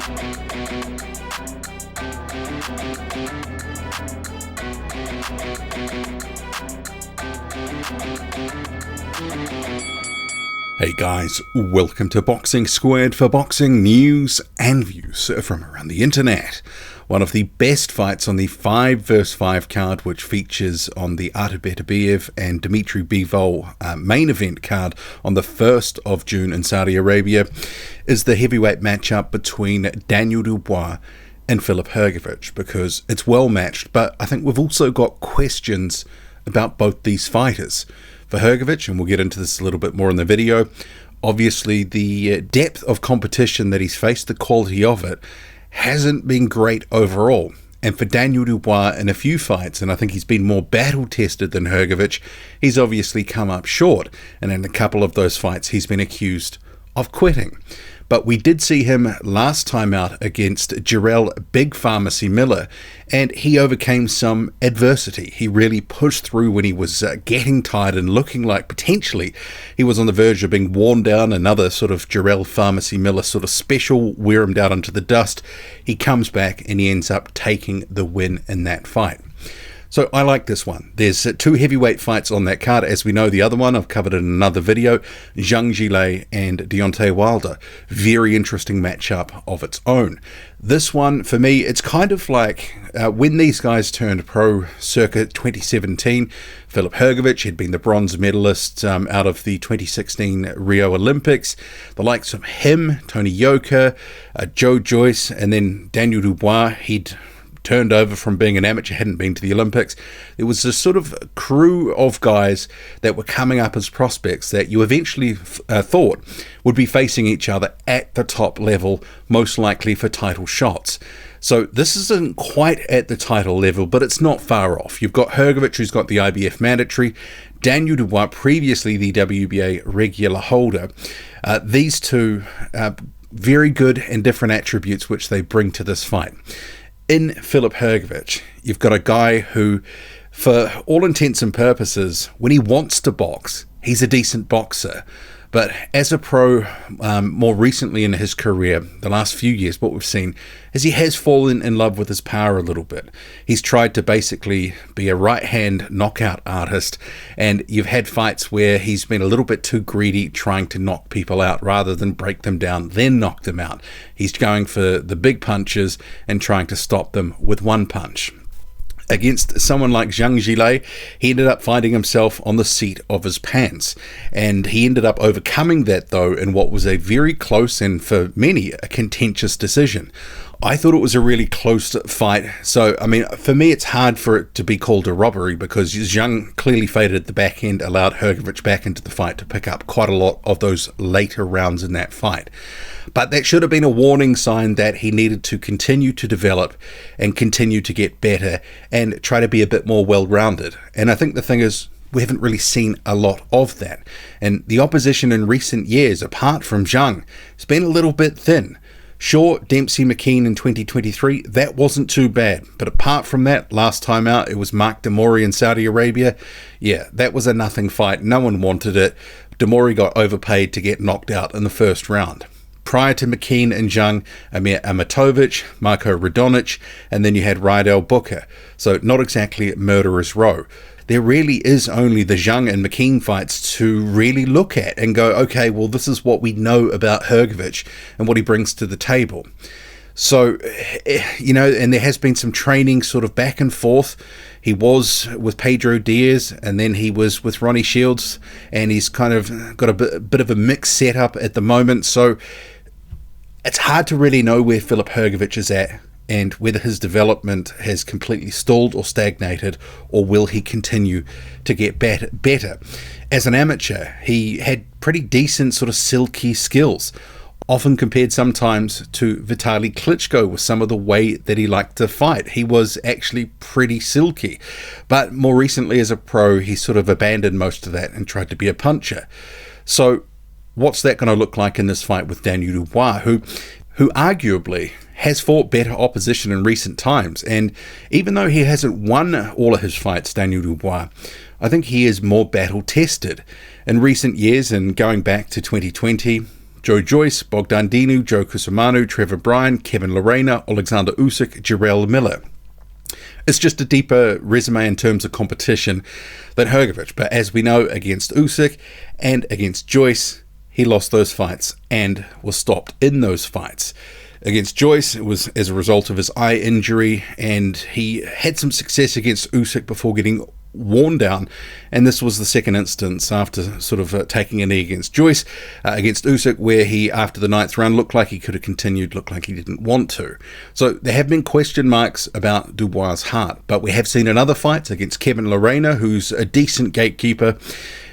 Hey guys, welcome to Boxing Squared for boxing news and views from around the internet. One of the best fights on the 5 vs 5 card, which features on the Artur Beterbiev and Dmitry Bivol main event card on the 1st of June in Saudi Arabia, is the heavyweight matchup between Daniel Dubois and Filip Hrgovic, because it's well matched, but I think we've also got questions about both these fighters. For Hrgovic, and we'll get into this a little bit more in the video, obviously the depth of competition that he's faced, the quality of it, hasn't been great overall. And for Daniel Dubois in a few fights, and I think he's been more battle-tested than Hrgovic, he's obviously come up short. And in a couple of those fights, he's been accused of quitting. But we did see him last time out against Jarrell Big Pharmacy Miller, and he overcame some adversity. He really pushed through when he was getting tired and looking like potentially he was on the verge of being worn down. Another sort of Jarrell Pharmacy Miller sort of special, wear him down into the dust. He comes back and he ends up taking the win in that fight. So I like this one. There's two heavyweight fights on that card. As we know, the other one I've covered in another video, Zhang Jilei and Deontay Wilder. Very interesting matchup of its own. This one, for me, it's kind of like when these guys turned pro circa 2017, Filip Hrgovic had been the bronze medalist out of the 2016 Rio Olympics. The likes of him, Tony Yoka, Joe Joyce, and then Daniel Dubois, he'd turned over from being an amateur, hadn't been to the Olympics. There was this sort of crew of guys that were coming up as prospects that you eventually thought would be facing each other at the top level, most likely for title shots. So this isn't quite at the title level, but it's not far off. You've got Hrgovic, who's got the IBF mandatory, Daniel Dubois, previously the WBA regular holder. These two very good and different attributes which they bring to this fight. In Filip Hrgovic, you've got a guy who, for all intents and purposes, when he wants to box, he's a decent boxer. But as a pro, more recently in his career, the last few years, what we've seen is he has fallen in love with his power a little bit. He's tried to basically be a right-hand knockout artist, and you've had fights where he's been a little bit too greedy, trying to knock people out rather than break them down, then knock them out. He's going for the big punches and trying to stop them with one punch. Against someone like Zhang Jilei, he ended up finding himself on the seat of his pants, and he ended up overcoming that, though, in what was a very close and for many a contentious decision. I thought it was a really close fight. So, I mean, for me, it's hard for it to be called a robbery because Zhang clearly faded at the back end, allowed Hrgovic back into the fight to pick up quite a lot of those later rounds in that fight. But that should have been a warning sign that he needed to continue to develop and continue to get better and try to be a bit more well-rounded. And I think the thing is, we haven't really seen a lot of that. And the opposition in recent years, apart from Zhang, has been a little bit thin. Sure, Dempsey McKean in 2023, that wasn't too bad. But apart from that, last time out, it was Mark Demori in Saudi Arabia. Yeah, that was a nothing fight. No one wanted it. Demori got overpaid to get knocked out in the first round. Prior to McKean and Zhang, Amir Amatovic, Marko Radonic, and then you had Rydell Booker. So not exactly murderer's row. There really is only the Zhang and McKean fights to really look at and go, okay, well, this is what we know about Hrgovic and what he brings to the table. So, you know, and there has been some training sort of back and forth. He was with Pedro Diaz, and then he was with Ronnie Shields, and he's kind of got a bit of a mixed setup at the moment. So it's hard to really know where Filip Hrgovic is at and whether his development has completely stalled or stagnated, or will he continue to get better. As an amateur, he had pretty decent sort of silky skills, often compared sometimes to Vitaly Klitschko with some of the way that he liked to fight. He was actually pretty silky. But more recently as a pro, he sort of abandoned most of that and tried to be a puncher. So what's that going to look like in this fight with Daniel Dubois, who arguably has fought better opposition in recent times? And even though he hasn't won all of his fights, Daniel Dubois, I think he is more battle tested. In recent years, and going back to 2020, Joe Joyce, Bogdan Dinu, Joe Kusumanu, Trevor Bryan, Kevin Lerena, Alexander Usyk, Jarrell Miller. It's just a deeper resume in terms of competition than Hrgovic, but as we know, against Usyk and against Joyce, he lost those fights and was stopped in those fights. Against Joyce, it was as a result of his eye injury, and he had some success against Usyk before getting worn down, and this was the second instance after sort of taking a knee against Joyce, against Usyk, where he, after the 9th round, looked like he could have continued, looked like he didn't want to. So there have been question marks about Dubois' heart, but we have seen in other fights against Kevin Lerena, who's a decent gatekeeper.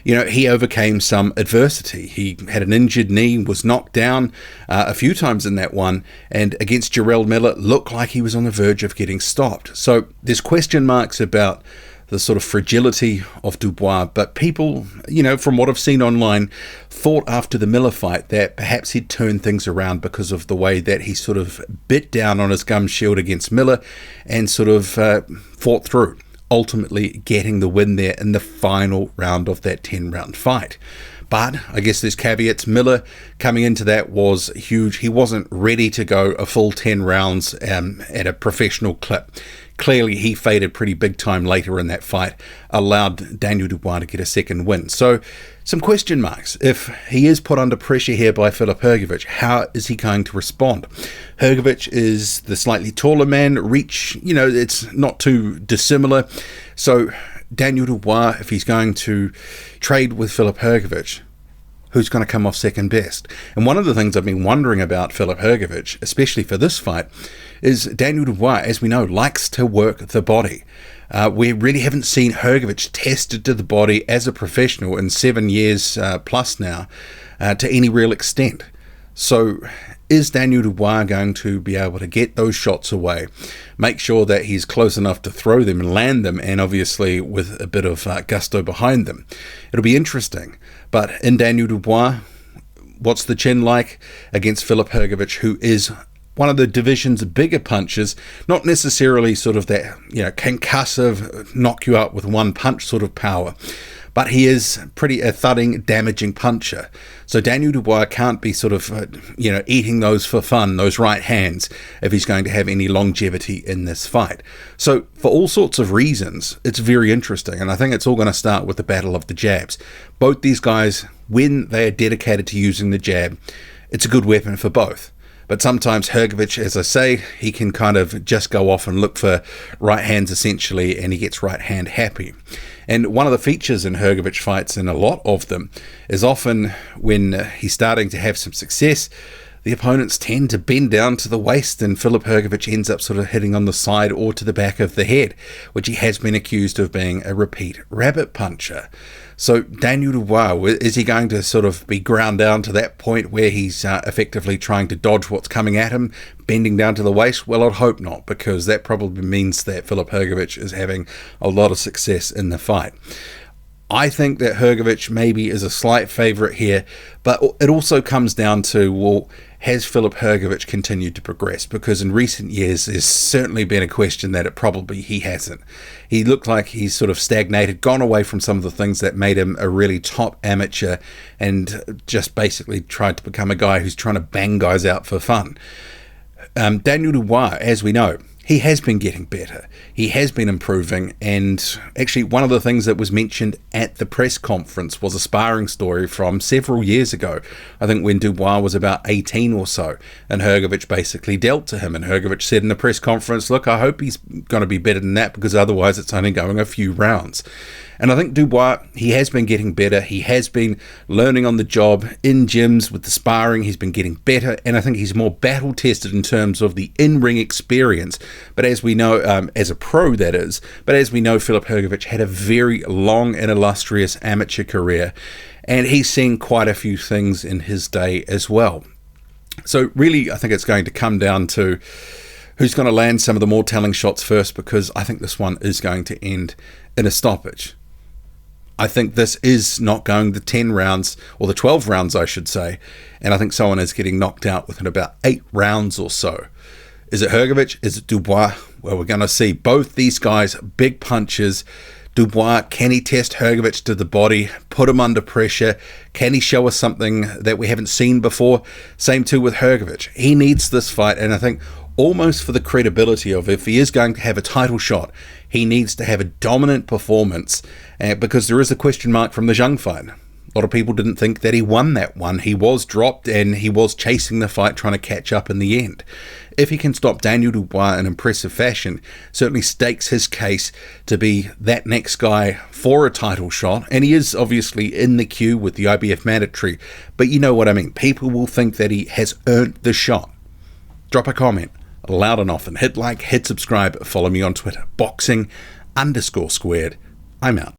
You know, he overcame some adversity. He had an injured knee, was knocked down a few times in that one, and against Jarrell Miller, looked like he was on the verge of getting stopped. So there's question marks about the sort of fragility of Dubois, but people, you know, from what I've seen online, thought after the Miller fight that perhaps he'd turn things around because of the way that he sort of bit down on his gum shield against Miller and sort of fought through, ultimately getting the win there in the final round of that 10-round fight. But I guess there's caveats. Miller coming into that was huge. He wasn't ready to go a full 10 rounds at a professional clip. Clearly, he faded pretty big time later in that fight, allowed Daniel Dubois to get a second win. So some question marks. If he is put under pressure here by Filip Hrgovic, how is he going to respond? Hrgovic is the slightly taller man. Reach, you know, it's not too dissimilar. So Daniel Dubois, if he's going to trade with Filip Hrgovic, who's going to come off second best? And one of the things I've been wondering about Filip Hrgovic, especially for this fight, is Daniel Dubois, as we know, likes to work the body. We really haven't seen Hrgovic tested to the body as a professional in 7 years plus now to any real extent. So is Daniel Dubois going to be able to get those shots away, make sure that he's close enough to throw them and land them, and obviously with a bit of gusto behind them? It'll be interesting. But in Daniel Dubois, what's the chin like against Filip Hrgovic, who is one of the division's bigger punchers, not necessarily sort of that, you know, concussive, knock you out with one punch sort of power, but he is a thudding, damaging puncher. So Daniel Dubois can't be sort of, eating those for fun, those right hands, if he's going to have any longevity in this fight. So for all sorts of reasons, it's very interesting, and I think it's all going to start with the battle of the jabs. Both these guys, when they are dedicated to using the jab, it's a good weapon for both. But sometimes Hrgovic, as I say, he can kind of just go off and look for right hands essentially, and he gets right hand happy. And one of the features in Hrgovic fights, and a lot of them, is often when he's starting to have some success, the opponents tend to bend down to the waist, and Filip Hrgovic ends up sort of hitting on the side or to the back of the head, which he has been accused of being a repeat rabbit puncher. So Daniel Dubois, is he going to sort of be ground down to that point where he's effectively trying to dodge what's coming at him, bending down to the waist? Well, I'd hope not, because that probably means that Filip Hrgovic is having a lot of success in the fight. I think that Hrgovic maybe is a slight favourite here, but it also comes down to, well, has Filip Hrgovic continued to progress? Because in recent years, there's certainly been a question that he hasn't. He looked like he's sort of stagnated, gone away from some of the things that made him a really top amateur, and just basically tried to become a guy who's trying to bang guys out for fun. Daniel Dubois, as we know, he has been getting better. He has been improving, and actually one of the things that was mentioned at the press conference was a sparring story from several years ago, I think when Dubois was about 18 or so, and Hrgovic basically dealt to him, and Hrgovic said in the press conference, look, I hope he's going to be better than that, because otherwise it's only going a few rounds. And I think Dubois, he has been getting better. He has been learning on the job in gyms with the sparring. He's been getting better, and I think he's more battle tested in terms of the in-ring experience. But as we know, as a pro that is, but as we know, Filip Hrgovic had a very long and illustrious amateur career, and he's seen quite a few things in his day as well. So really, I think it's going to come down to who's going to land some of the more telling shots first, because I think this one is going to end in a stoppage. I think this is not going the 10 rounds, or the 12 rounds, I should say, and I think someone is getting knocked out within about 8 rounds or so. Is it Hrgovic? Is it Dubois? Well, we're going to see. Both these guys, big punches, Dubois, can he test Hrgovic to the body, put him under pressure? Can he show us something that we haven't seen before? Same too with Hrgovic. He needs this fight, and I think almost for the credibility of if he is going to have a title shot, he needs to have a dominant performance, because there is a question mark from the Zhang fight. A lot of people didn't think that he won that one. He was dropped and he was chasing the fight, trying to catch up in the end. If he can stop Daniel Dubois in impressive fashion, certainly stakes his case to be that next guy for a title shot. And he is obviously in the queue with the IBF mandatory, but you know what I mean. People will think that he has earned the shot. Drop a comment, loud and often. Hit like, hit subscribe, follow me on Twitter. Boxing_squared. I'm out.